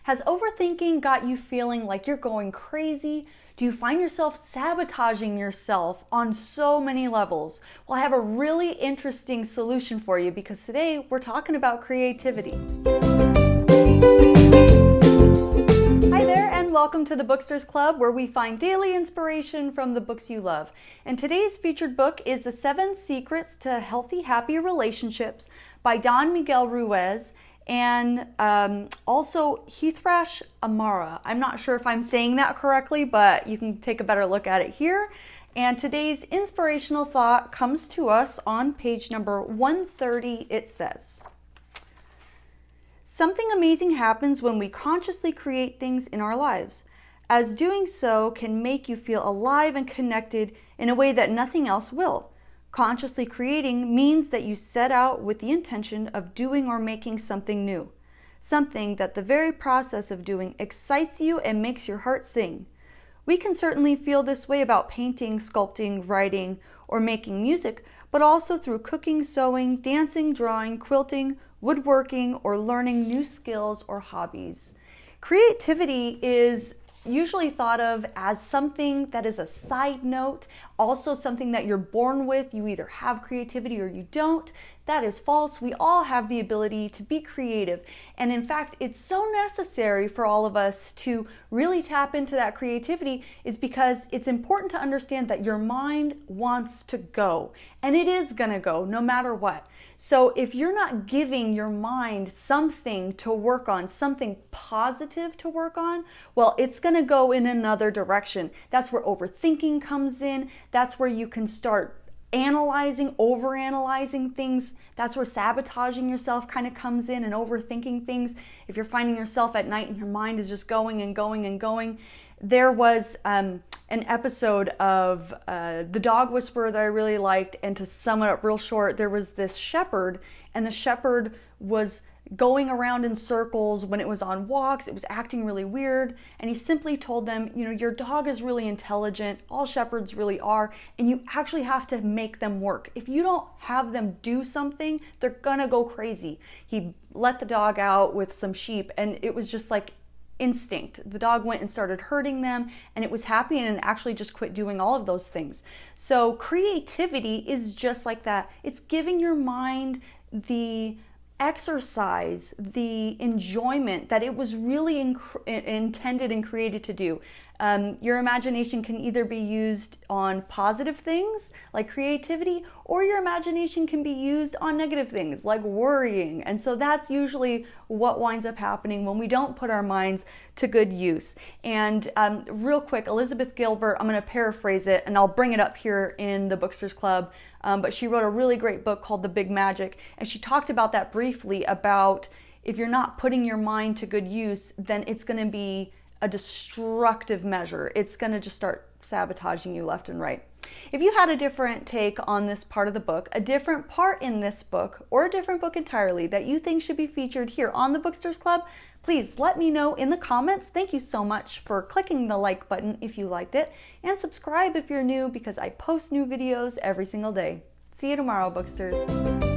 Has overthinking got you feeling like you're going crazy? Do you find yourself sabotaging yourself on so many levels? Well, I have a really interesting solution for you because today we're talking about creativity. Hi there, and welcome to the Booksters Club, where we find daily inspiration from the books you love. And today's featured book is The 7 Secrets to Healthy, Happy Relationships by Miguel Ruiz and also Heathrash, Amara. I'm not sure if I'm saying that correctly, but you can take a better look at it here. And today's inspirational thought comes to us on page number 130. It says, "Something amazing happens when we consciously create things in our lives, as doing so can make you feel alive and connected in a way that nothing else will. Consciously creating means that you set out with the intention of doing or making something new, something that the very process of doing excites you and makes your heart sing. We can certainly feel this way about painting, sculpting, writing, or making music, but also through cooking, sewing, dancing, drawing, quilting, woodworking, or learning new skills or hobbies." Creativity is usually thought of as something that is a side note, also something that you're born with. You either have creativity or you don't. That is false. We all have the ability to be creative. And in fact, it's so necessary for all of us to really tap into that creativity is because it's important to understand that your mind wants to go, and it is gonna go no matter what. So if you're not giving your mind something to work on, something positive to work on, well, it's gonna go in another direction. That's where overthinking comes in. That's where you can start analyzing, overanalyzing things. That's where sabotaging yourself kind of comes in and overthinking things. If you're finding yourself at night and your mind is just going and going and going. There was an episode of The Dog Whisperer that I really liked, and to sum it up real short, there was this shepherd, and the shepherd was going around in circles when it was on walks. It was acting really weird, and he simply told them, you know, your dog is really intelligent, all shepherds really are, and you actually have to make them work. If you don't have them do something, they're gonna go crazy. He let the dog out with some sheep, and it was just like instinct. The dog went and started herding them, and it was happy and actually just quit doing all of those things. So creativity is just like that. It's giving your mind the exercise, the enjoyment that it was really intended and created to do. Your imagination can either be used on positive things like creativity, or your imagination can be used on negative things like worrying. And so that's usually what winds up happening when we don't put our minds to good use. And real quick, Elizabeth Gilbert, I'm going to paraphrase it and I'll bring it up here in the Booksters Club, but she wrote a really great book called The Big Magic, and she talked about that briefly, about if you're not putting your mind to good use, then it's going to be a destructive measure. It's going to just start sabotaging you left and right. If you had a different take on this part of the book, a different part in this book, or a different book entirely that you think should be featured here on the Booksters Club, please let me know in the comments. Thank you so much for clicking the like button if you liked it, and subscribe if you're new, because I post new videos every single day. See you tomorrow, Booksters.